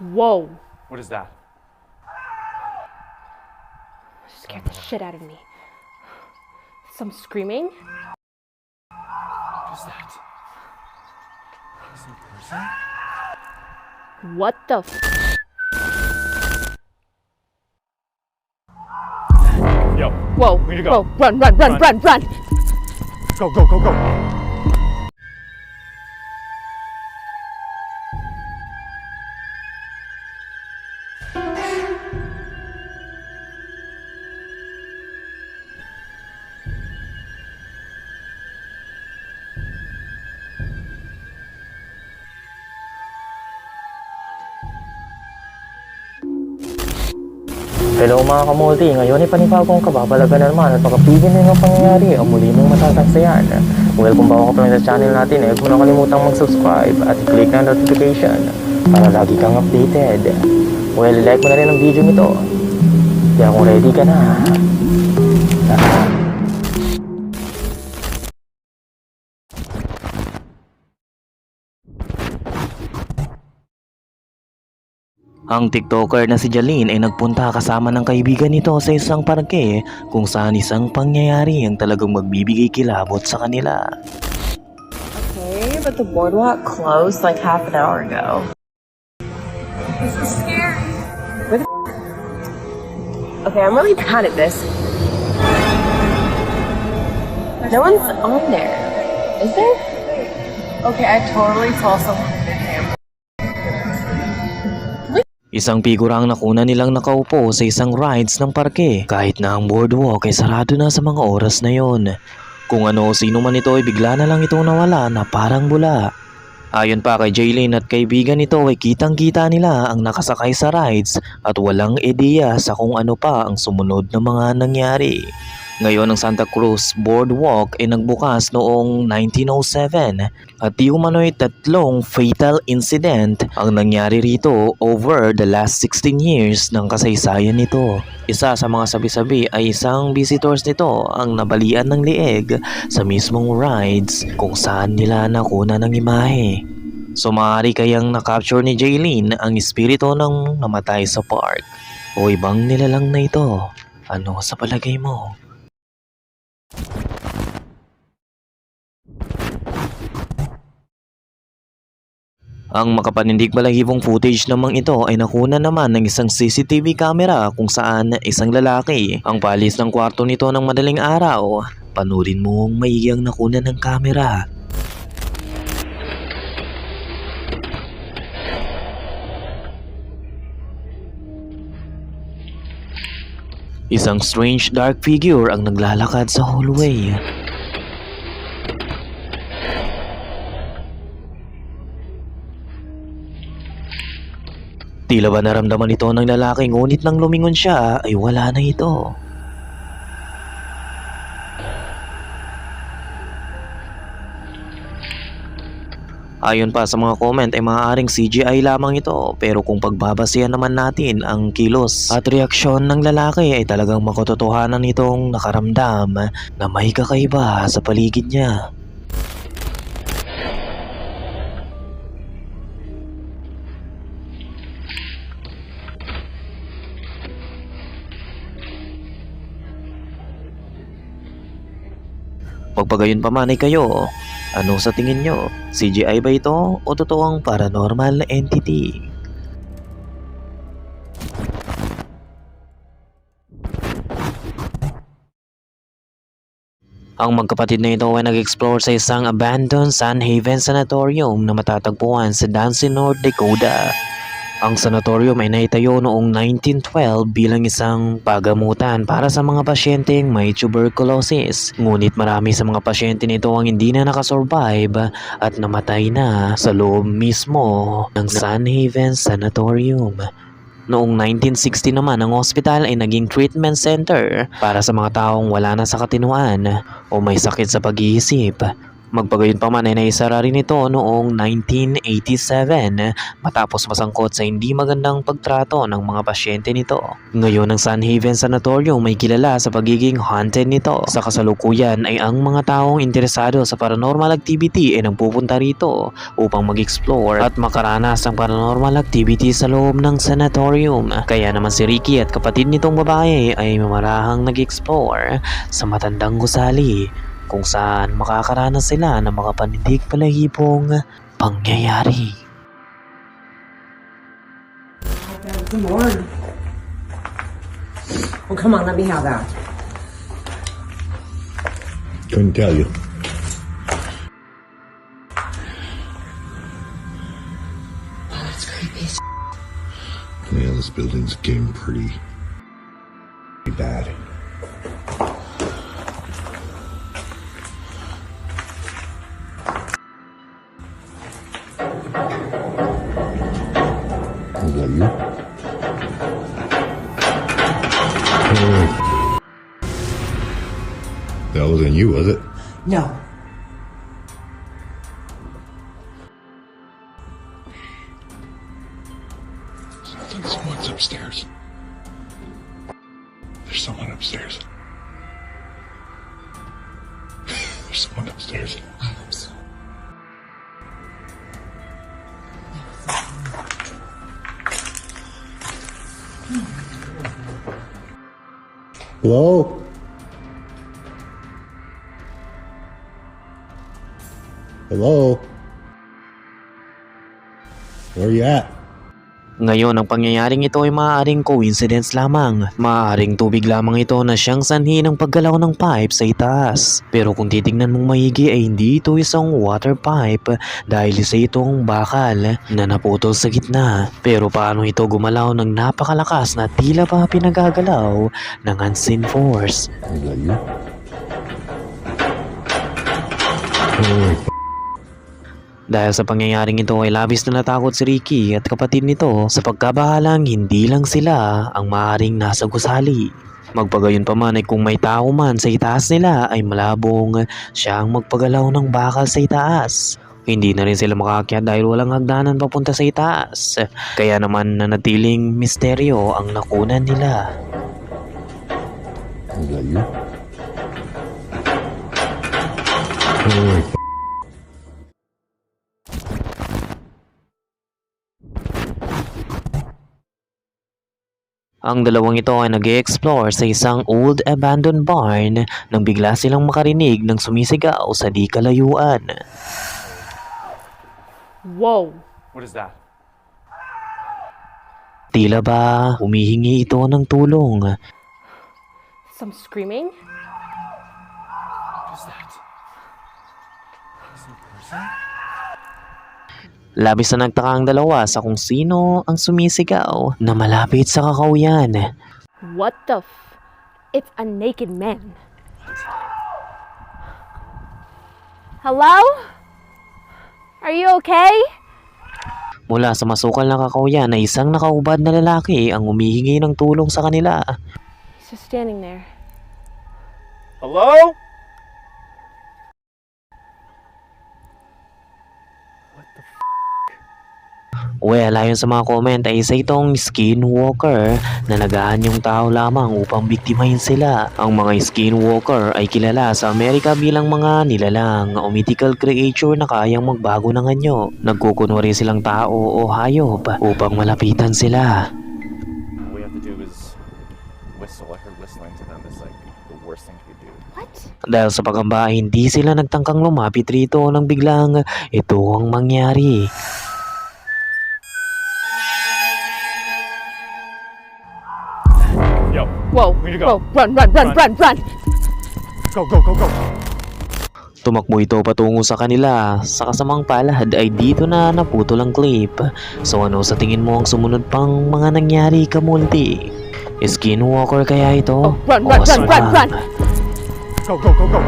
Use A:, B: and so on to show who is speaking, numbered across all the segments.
A: Whoa.
B: What is that?
A: Scared the shit out of me. Some screaming?
B: What is that? Is it a person?
A: What the
B: Yo,
A: Whoa.
B: we need to go.
A: Whoa. Run.
B: Go.
C: Hello mga kamulti, ngayon ay panibagong kababalaga na naman at makapigil na yung pangyayari ang muli mong matatagsayan. Welcome back ka pa lang sa channel natin, huwag mo na kalimutang mag-subscribe at i-click na notification para lagi kang updated. Well, like mo na rin ang video nito. Kaya kung ready ka na, tara! Ang TikToker na si Jaline ay nagpunta kasama ng kaibigan nito sa isang parke kung saan isang pangyayari ang talagang magbibigay kilabot sa kanila.
D: Okay, but the boardwalk closed like half an hour ago. This is scary. Where the Okay, I'm really bad at this. No one's on there. Is there? Okay, I totally saw someone in there.
C: Isang figura ang nakuna nilang nakaupo sa isang rides ng parke kahit na ang boardwalk ay sarado na sa mga oras na yon. Kung ano sino man ito ay bigla na lang itong nawala na parang bula. Ayon pa kay Jaylene at kaibigan nito ay kitang kita nila ang nakasakay sa rides at walang ideya sa kung ano pa ang sumunod na mga nangyari. Ngayon ang Santa Cruz Boardwalk ay nagbukas noong 1907 at di umano'y tatlong fatal incident ang nangyari rito over the last 16 years ng kasaysayan nito. Isa sa mga sabi-sabi ay isang visitors nito ang nabalian ng lieg sa mismong rides kung saan nila nakuna ng imahe. So maaari kayang na-capture ni Jaylene ang espiritu ng namatay sa park o ibang nilalang na ito. Ano sa palagay mo? Ang makapanindig balahibong footage namang ito ay nakuna naman ng isang CCTV camera kung saan isang lalaki ang palis ng kwarto nito ng madaling araw. Panurin mo ang maiyang nakuna ng camera. Isang strange dark figure ang naglalakad sa hallway. Tila ba naramdaman ito ng lalaki ngunit nang lumingon siya ay wala na ito. Ayon pa sa mga comment ay maaaring CGI lamang ito pero kung pagbabasehan naman natin ang kilos at reaksyon ng lalaki ay talagang makatotohanan nitong nakaramdam na may kakaiba sa paligid niya. Pagpagayon pa man ay kayo, ano sa tingin nyo? CGI ba ito o totoong paranormal entity? Ang magkapatid na ito ay nag-explore sa isang abandoned Sun Haven Sanatorium na matatagpuan sa Dancing, North Dakota. Ang sanatorium ay naitayo noong 1912 bilang isang pagamutan para sa mga pasyenteng may tuberculosis. Ngunit marami sa mga pasyente nito ang hindi na nakasurvive at namatay na sa loob mismo ng Sun Haven Sanatorium. Noong 1960 naman ang hospital ay naging treatment center para sa mga taong wala na sa katinuan o may sakit sa pag-iisip. Magpagayon pa man ay naisara rin ito noong 1987 matapos masangkot sa hindi magandang pagtrato ng mga pasyente nito. Ngayon ang Sun Haven Sanatorium may kilala sa pagiging haunted nito. Sa kasalukuyan ay ang mga taong interesado sa paranormal activity ay nagpupunta rito upang mag-explore at makaranas ng paranormal activity sa loob ng sanatorium. Kaya naman si Ricky at kapatid nitong babae ay mamarahang nag-explore sa matandang gusali kung saan makakaranas sila ng mga panindig palahibong pangyayari.
D: Good Lord. Well, come on, let me have that.
E: Couldn't tell you.
D: Oh, that's creepy.
E: Yeah, this building's getting pretty bad. Was that you? That wasn't you, was it?
D: No.
E: Sounds like someone's upstairs. There's someone upstairs. There's someone upstairs.
D: I hope so.
E: Hello? Hello? Where you at?
C: Ngayon ang pangyayaring ito ay maaaring coincidence lamang. Maaaring tubig lamang ito na siyang sanhi ng paggalaw ng pipe sa itaas. Pero kung titignan mong maigi ay hindi ito isang water pipe dahil isa itong bakal na naputol sa gitna. Pero paano ito gumalaw ng napakalakas na tila ba pinagagalaw ng unseen force?
E: Was that you? Oh,
C: Dahil sa pangyayaring ito ay labis na natakot si Ricky at kapatid nito sa pagkabahalang hindi lang sila ang maaaring nasa gusali. Magpagayon pa man ay kung may tao man sa itaas nila ay malabong siyang magpagalaw ng bakal sa itaas. Hindi na rin sila makaakyat dahil walang hagdanan papunta sa itaas. Kaya naman nanatiling misteryo ang nakunan nila.
E: was that you? Oh,
C: Ang dalawang ito ay nag-e-explore sa isang old abandoned barn nang bigla silang makarinig ng sumisigaw sa di kalayuan.
A: Whoa.
B: What is that?
C: Tila ba humihingi ito ng tulong.
A: Some screaming?
B: What is that? Is it a person?
C: Labis na nagtaka ang dalawa sa kung sino ang sumisigaw na malapit sa kakawian.
A: What the It's a naked man. Hello? Are you okay?
C: Mula sa masukal na kakawian na isang nakaubad na lalaki ang humihingi ng tulong sa kanila.
A: He's just standing there.
B: Hello? What the
C: Well, ayon sa mga comment ay isa itong skinwalker na nag-aanyong tao lamang upang biktimahin sila. Ang mga skinwalker ay kilala sa Amerika bilang mga nilalang o mythical creature na kayang magbago ng anyo. Nagkukunwari silang tao o hayop upang malapitan sila.
B: All we have to do is whistle. I heard whistling to them is like the worst thing you could do.
A: What?
C: Dahil sa pagamba hindi sila nagtangkang lumapit rito nang biglang ito ang mangyari.
B: Yo,
A: Whoa.
B: We need to go.
A: Whoa. Run, run, run, run, run.
B: go, go, go, go.
C: Tumakbo ito patungo sa kanila. Sa kasamang palad ay dito na naputol ang clip. So ano sa tingin mo ang sumunod pang mga nangyari, Kamulti? Skinwalker kaya ito?
A: Oh, run,
C: O
A: run, run,
C: aswang?
A: run, run.
B: Go, go, go, go.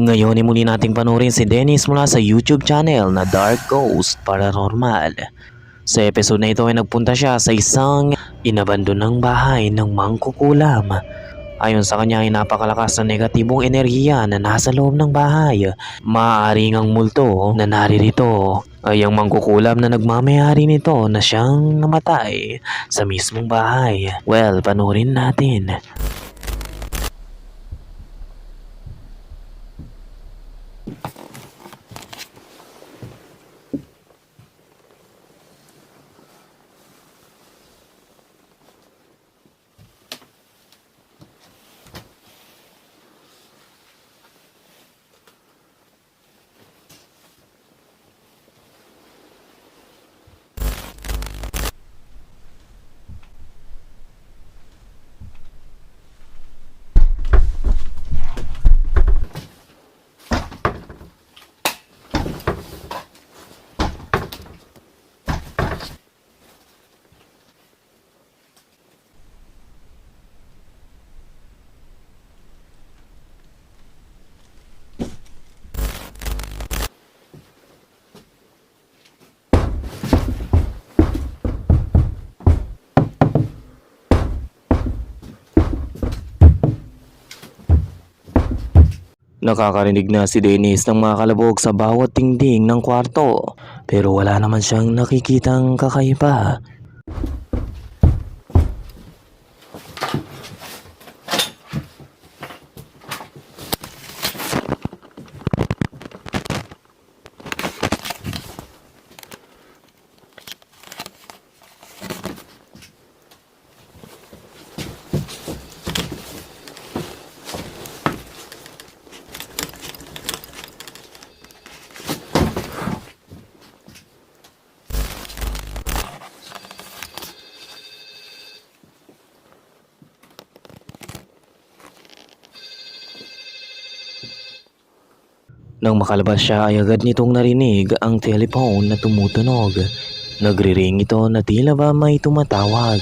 C: Ngayon ay muli nating panoorin si Dennis mula sa YouTube channel na Dark Ghost Paranormal. Sa episode na ito ay nagpunta siya sa isang inabandonang bahay ng mangkukulam. Ayon sa kanya ay napakalakas na negatibong enerhiya na nasa loob ng bahay. Maaaring ang multo na naririto ay ang mangkukulam na nagmamayari nito na siyang namatay sa mismong bahay. Well, panoorin natin. Nakakarinig na si Dennis ng mga kalabog sa bawat dingding ng kwarto, pero wala naman siyang nakikitang kakaiba. Nang makalabas siya ay agad nitong narinig ang telephone na tumutunog. Nagre-ring ito na tila ba may tumatawag.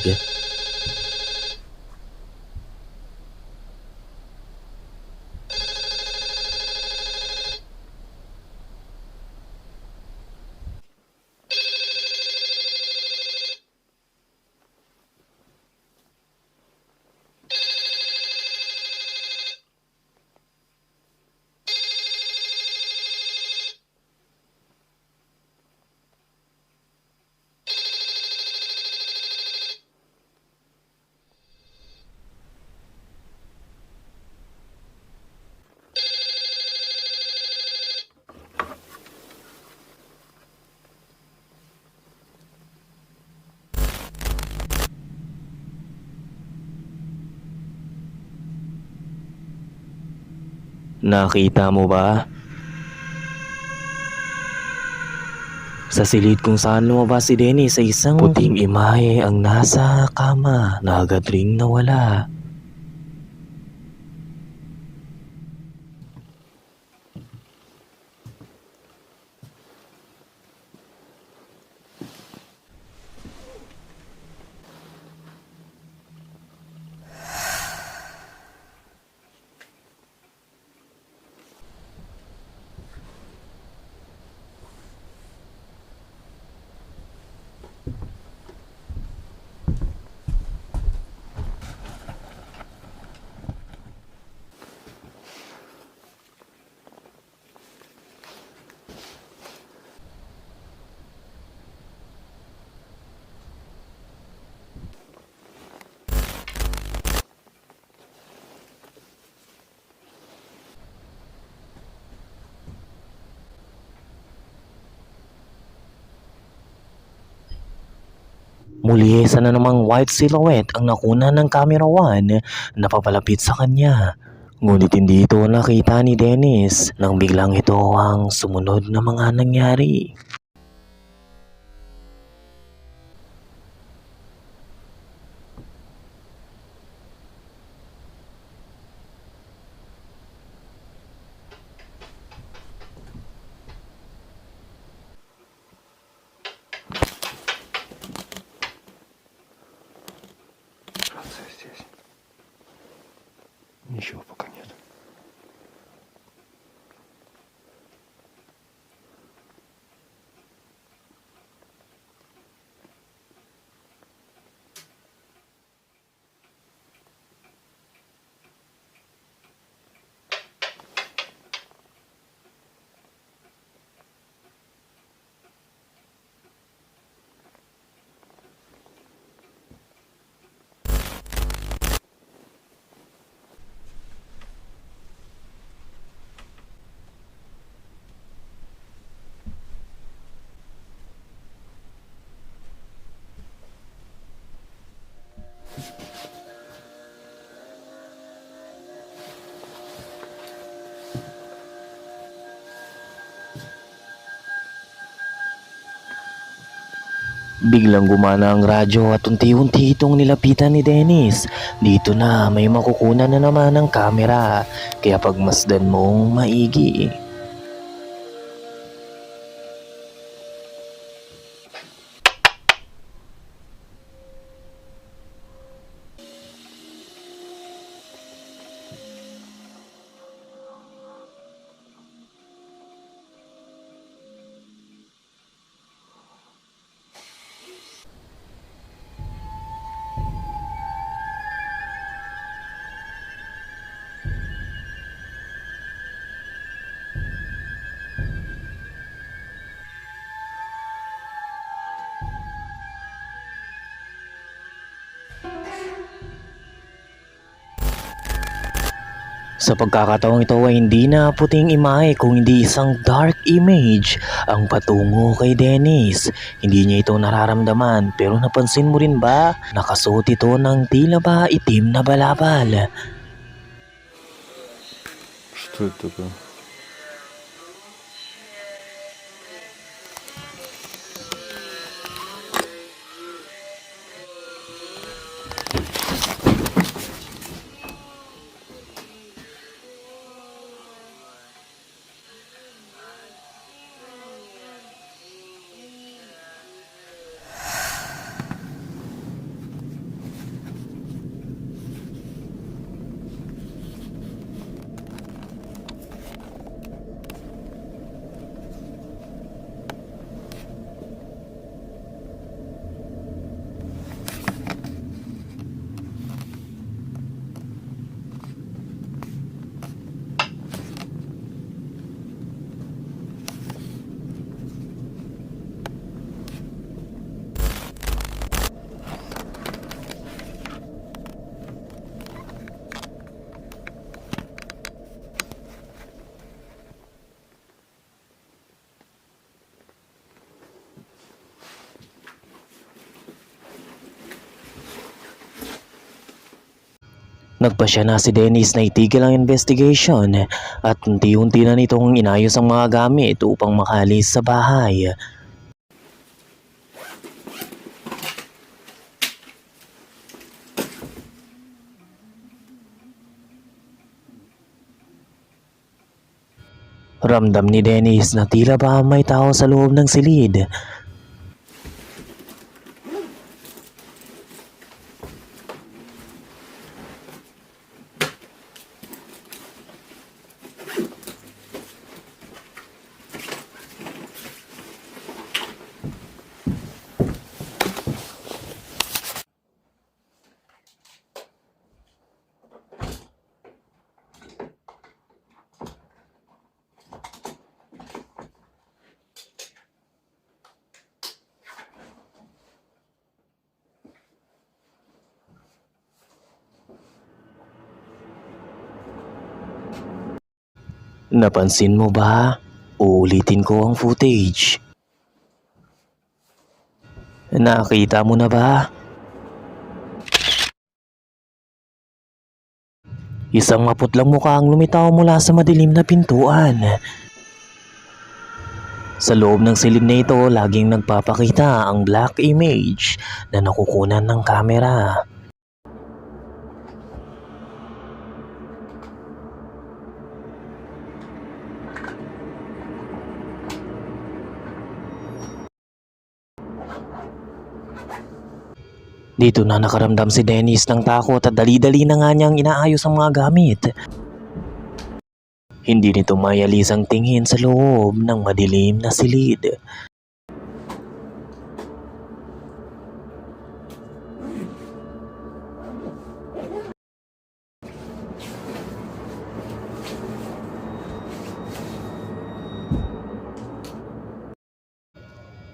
C: Nakita mo ba? Sa silid kung saan lumabas si Dennis sa isang puting imahe ang nasa kama na agad ring nawala. Muli isa na namang white silhouette ang nakuna ng camera 1 na papalapit sa kanya. Ngunit hindi ito nakita ni Dennis nang biglang ito ang sumunod na mga nangyari.
E: Ничего пока нет.
C: Biglang gumana ang radyo at unti-unti itong nilapitan ni Dennis. Dito na may makukunan na naman ng kamera, kaya pagmasdan mong maigi. Sa pagkakataong ito ay hindi na puting imahe kung hindi isang dark image ang patungo kay Dennis. Hindi niya ito nararamdaman pero napansin mo rin ba? Nakasuot ito ng tila ba itim na balabal.
B: Что это такое?
C: Nagpasya na si Dennis na itigil ang investigation at unti-unti na nitong inayos ang mga gamit upang makalis sa bahay. Ramdam ni Dennis na tila ba may tao sa loob ng silid. Napansin mo ba? Uulitin ko ang footage. Nakita mo na ba? Isang maputlang mukha ang lumitaw mula sa madilim na pintuan. Sa loob ng silid na ito, laging nagpapakita ang black image na nakukunan ng kamera. Dito na nakaramdam si Dennis ng takot at dali-dali na nga niyang inaayos ang mga gamit. Hindi nito mayalis ang tingin sa loob ng madilim na silid.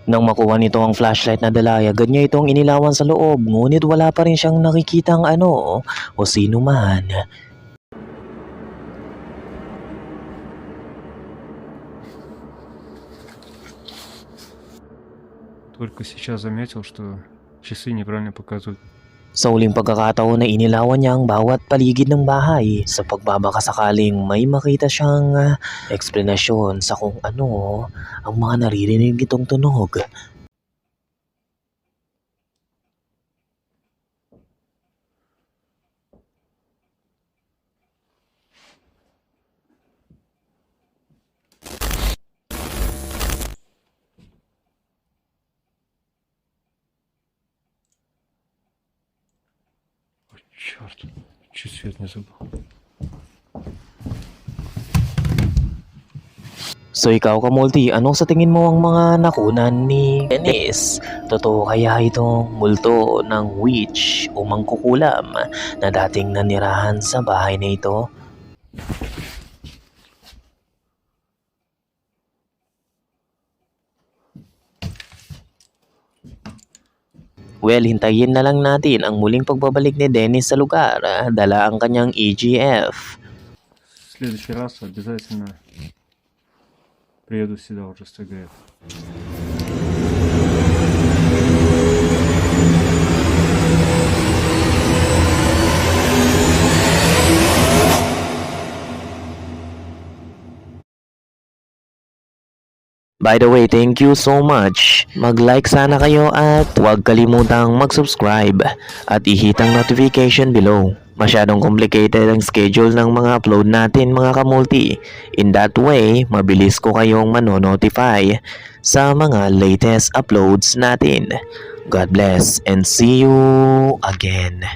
C: Nang makuha nito ang flashlight na dala, agad niya itong inilawan sa loob, ngunit wala pa rin siyang nakikitang ano o sino man.
F: Только сейчас заметил, что часы неправильно показывают.
C: Sa uling pagkakataon na inilawan niya ang bawat paligid ng bahay sa pagbabakasakaling may makita siyang eksplanasyon sa kung ano ang mga naririnig itong tunog.
F: Черт, чуть свет не забыл.
C: So ikaw Kamulti, ano sa tingin mo ang mga nakunan ni Dennis? Totoo kaya itong multo ng witch o mangkukulam na dating nanirahan sa bahay na ito? Well, hintayin na lang natin ang muling pagbabalik ni Dennis sa lugar. Dala ang kanyang EGF.
F: В следующий раз обязательно приеду сюда уже с ТГФ.
C: By the way, thank you so much. Mag-like sana kayo at huwag kalimutang mag-subscribe at i-hit ang notification below. Masyadong complicated ang schedule ng mga upload natin mga kamulti. In that way, mabilis ko kayong manonotify sa mga latest uploads natin. God bless and see you again.